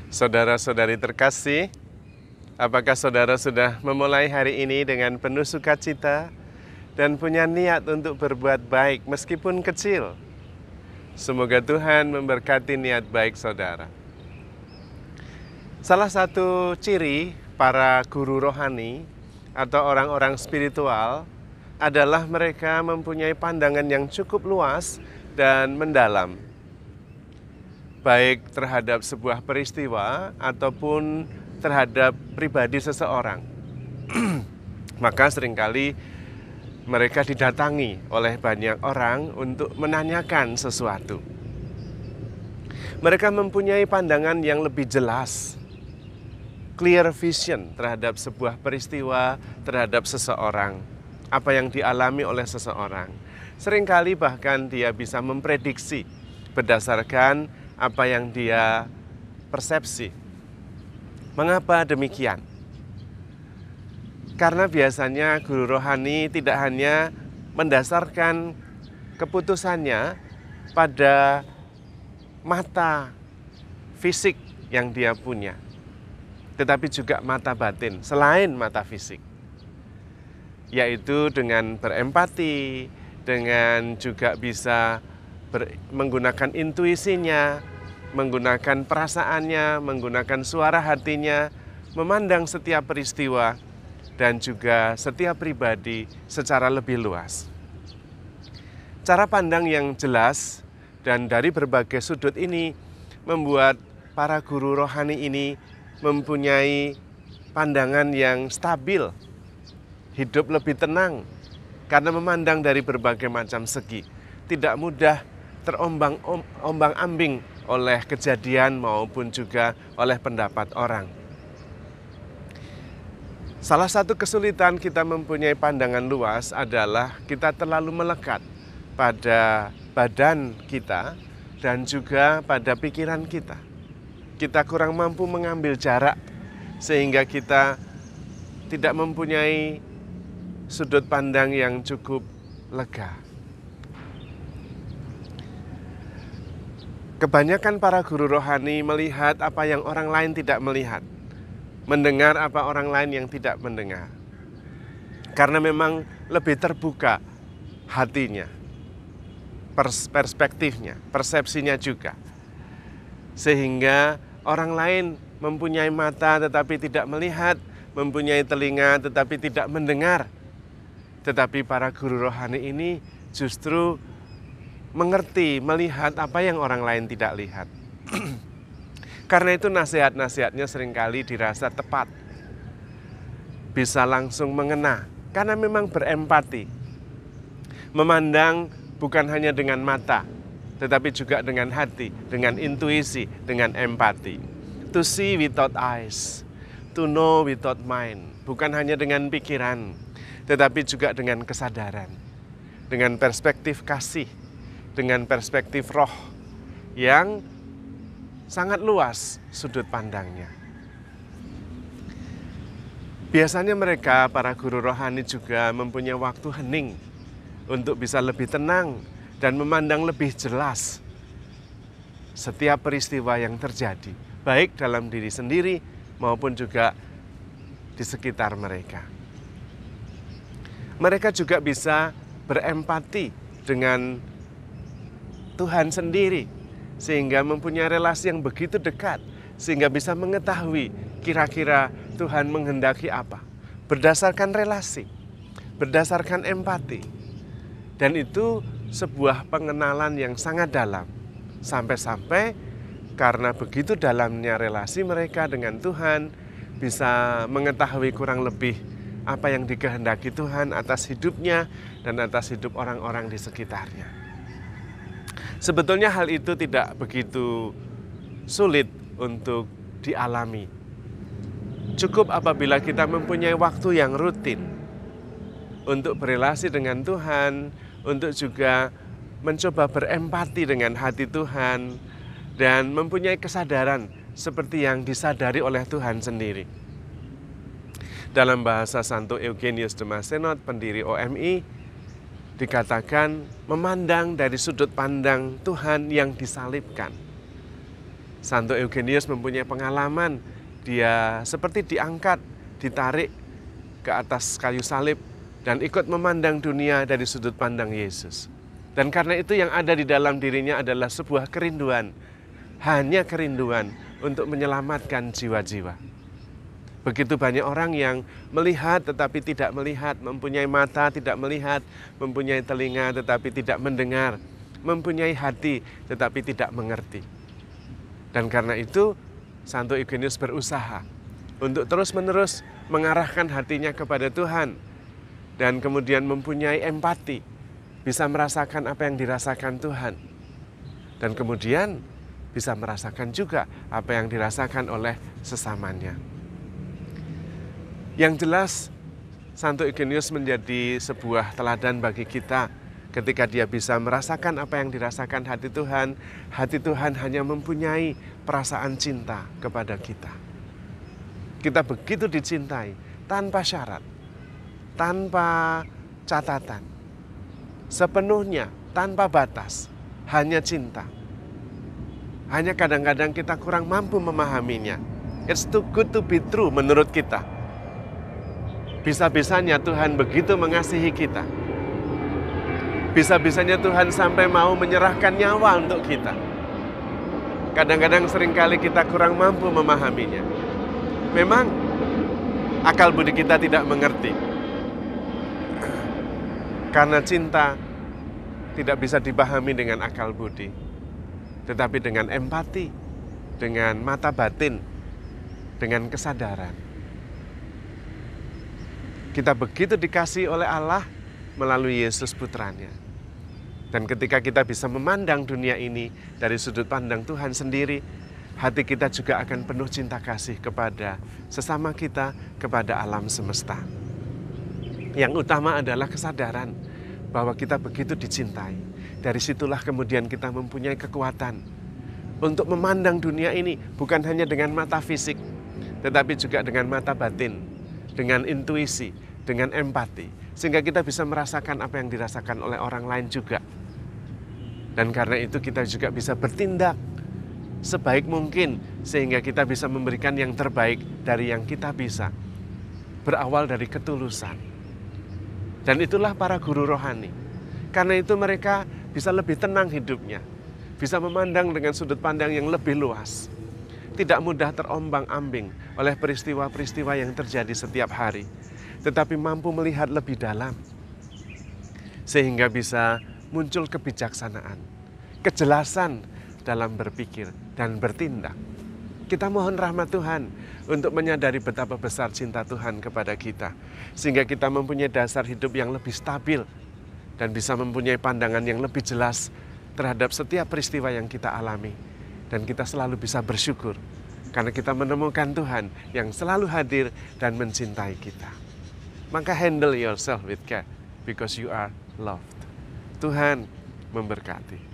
Saudara-saudari terkasih, apakah saudara sudah memulai hari ini dengan penuh sukacita dan punya niat untuk berbuat baik meskipun kecil? Semoga Tuhan memberkati niat baik saudara. Salah satu ciri para guru rohani atau orang-orang spiritual adalah mereka mempunyai pandangan yang cukup luas dan mendalam, baik terhadap sebuah peristiwa ataupun terhadap pribadi seseorang. Maka seringkali mereka didatangi oleh banyak orang untuk menanyakan sesuatu. Mereka mempunyai pandangan yang lebih jelas, clear vision terhadap sebuah peristiwa, terhadap seseorang, apa yang dialami oleh seseorang. Seringkali bahkan dia bisa memprediksi berdasarkan apa yang dia persepsi. Mengapa demikian? Karena biasanya guru rohani tidak hanya mendasarkan keputusannya pada mata fisik yang dia punya, tetapi juga mata batin selain mata fisik, yaitu dengan berempati, dengan juga bisa menggunakan intuisinya, menggunakan perasaannya, menggunakan suara hatinya, memandang setiap peristiwa dan juga setiap pribadi secara lebih luas. Cara pandang yang jelas dan dari berbagai sudut ini membuat para guru rohani ini mempunyai pandangan yang stabil, hidup lebih tenang karena memandang dari berbagai macam segi, tidak mudah terombang-ambing oleh kejadian maupun juga oleh pendapat orang. Salah satu kesulitan kita mempunyai pandangan luas adalah kita terlalu melekat pada badan kita dan juga pada pikiran kita. Kita kurang mampu mengambil jarak sehingga kita tidak mempunyai sudut pandang yang cukup lega. Kebanyakan para guru rohani melihat apa yang orang lain tidak melihat, mendengar apa orang lain yang tidak mendengar. Karena memang lebih terbuka hatinya, perspektifnya, persepsinya juga. Sehingga orang lain mempunyai mata tetapi tidak melihat, mempunyai telinga tetapi tidak mendengar. Tetapi para guru rohani ini justru mengerti, melihat apa yang orang lain tidak lihat. Karena itu nasihat-nasihatnya seringkali dirasa tepat, bisa langsung mengena, karena memang berempati. Memandang bukan hanya dengan mata, tetapi juga dengan hati, dengan intuisi, dengan empati. To see without eyes, to know without mind. Bukan hanya dengan pikiran, tetapi juga dengan kesadaran, dengan perspektif kasih, dengan perspektif roh yang sangat luas sudut pandangnya. Biasanya mereka, para guru rohani juga mempunyai waktu hening untuk bisa lebih tenang dan memandang lebih jelas setiap peristiwa yang terjadi, baik dalam diri sendiri maupun juga di sekitar mereka. Mereka juga bisa berempati dengan Tuhan sendiri, sehingga mempunyai relasi yang begitu dekat, sehingga bisa mengetahui kira-kira Tuhan menghendaki apa, berdasarkan relasi, berdasarkan empati. Dan itu sebuah pengenalan yang sangat dalam, sampai-sampai karena begitu dalamnya relasi mereka dengan Tuhan, bisa mengetahui kurang lebih apa yang dikehendaki Tuhan atas hidupnya dan atas hidup orang-orang di sekitarnya. Sebetulnya hal itu tidak begitu sulit untuk dialami. Cukup apabila kita mempunyai waktu yang rutin untuk berelasi dengan Tuhan, untuk juga mencoba berempati dengan hati Tuhan, dan mempunyai kesadaran seperti yang disadari oleh Tuhan sendiri. Dalam bahasa Santo Eugenius de Mazenod, pendiri OMI, dikatakan memandang dari sudut pandang Tuhan yang disalibkan. Santo Eugenius mempunyai pengalaman, dia seperti diangkat, ditarik ke atas kayu salib dan ikut memandang dunia dari sudut pandang Yesus. Dan karena itu yang ada di dalam dirinya adalah sebuah kerinduan, hanya kerinduan untuk menyelamatkan jiwa-jiwa. Begitu banyak orang yang melihat tetapi tidak melihat, mempunyai mata tidak melihat, mempunyai telinga tetapi tidak mendengar, mempunyai hati tetapi tidak mengerti. Dan karena itu Santo Eugenius berusaha untuk terus-menerus mengarahkan hatinya kepada Tuhan dan kemudian mempunyai empati, bisa merasakan apa yang dirasakan Tuhan. Dan kemudian bisa merasakan juga apa yang dirasakan oleh sesamanya. Yang jelas, Santo Eugenius menjadi sebuah teladan bagi kita ketika dia bisa merasakan apa yang dirasakan hati Tuhan hanya mempunyai perasaan cinta kepada kita. Kita begitu dicintai, tanpa syarat, tanpa catatan, sepenuhnya, tanpa batas, hanya cinta. Hanya kadang-kadang kita kurang mampu memahaminya. It's too good to be true menurut kita. Bisa-bisanya Tuhan begitu mengasihi kita. Bisa-bisanya Tuhan sampai mau menyerahkan nyawa untuk kita. Kadang-kadang seringkali kita kurang mampu memahaminya. Memang akal budi kita tidak mengerti. Karena cinta tidak bisa dipahami dengan akal budi. Tetapi dengan empati, dengan mata batin, dengan kesadaran. Kita begitu dikasihi oleh Allah melalui Yesus putranya. Dan ketika kita bisa memandang dunia ini dari sudut pandang Tuhan sendiri, hati kita juga akan penuh cinta kasih kepada sesama kita, kepada alam semesta. Yang utama adalah kesadaran bahwa kita begitu dicintai. Dari situlah kemudian kita mempunyai kekuatan untuk memandang dunia ini bukan hanya dengan mata fisik, tetapi juga dengan mata batin, dengan intuisi, dengan empati. Sehingga kita bisa merasakan apa yang dirasakan oleh orang lain juga. Dan karena itu kita juga bisa bertindak sebaik mungkin sehingga kita bisa memberikan yang terbaik dari yang kita bisa. Berawal dari ketulusan. Dan itulah para guru rohani. Karena itu mereka bisa lebih tenang hidupnya. Bisa memandang dengan sudut pandang yang lebih luas. Tidak mudah terombang-ambing oleh peristiwa-peristiwa yang terjadi setiap hari. Tetapi mampu melihat lebih dalam. Sehingga bisa muncul kebijaksanaan, kejelasan dalam berpikir dan bertindak. Kita mohon rahmat Tuhan untuk menyadari betapa besar cinta Tuhan kepada kita. Sehingga kita mempunyai dasar hidup yang lebih stabil dan bisa mempunyai pandangan yang lebih jelas terhadap setiap peristiwa yang kita alami. Dan kita selalu bisa bersyukur karena kita menemukan Tuhan yang selalu hadir dan mencintai kita. Maka handle yourself with care because you are loved. Tuhan memberkati.